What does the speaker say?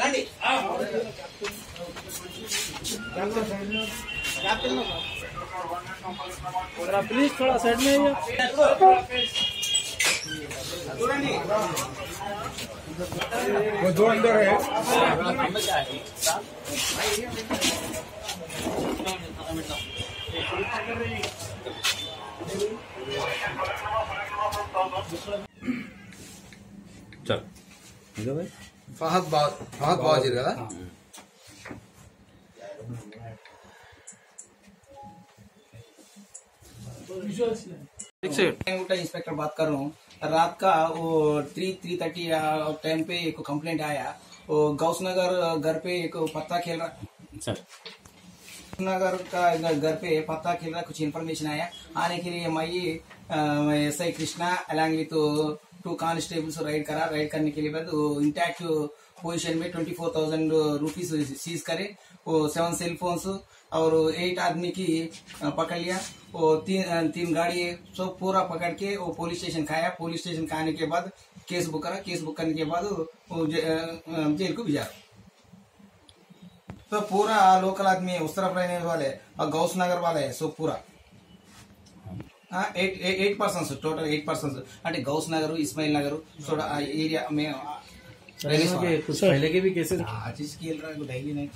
రండి प्लीज थोड़ा साइड में చూడండి वो दो अंदर है। चल भाई फहद बाजीर కదా। इंस्पेक्टर बात कर रहा हूँ। रात का वो 3:30 टाइम पे एक कंप्लेंट आया। वो गौस नगर घर पे एक पत्ता खेल रहा नगर का घर पे पत्ता खेल रहा कुछ इन्फॉर्मेशन आया। आने के लिए मैं SI Krishna along with 2 constables ride करा। राइड करने के लिए बाद इंटैक्ट पोजीशन में 24,000 रुपीज सीज करे। वो 7 सेल फोन्स और 8 आदमी की पकड़ लिया। वो तीन गाड़ी सब पूरा पकड़ के वो पुलिस स्टेशन खाया। पुलिस स्टेशन खाने के बाद केस बुक करा। केस बुक करने के बाद जेल को भेजा। तो पूरा लोकल आदमी उस तरफ रहने वाले और गौस नगर वाले है सो पूरा 8 पर्सन टोटल 8 पर्सन అంటే गौस नगर इस्माइल नगर थोड़ा एरिया में कुछ पहले के भी केसेस आज इसकी डेली नाइट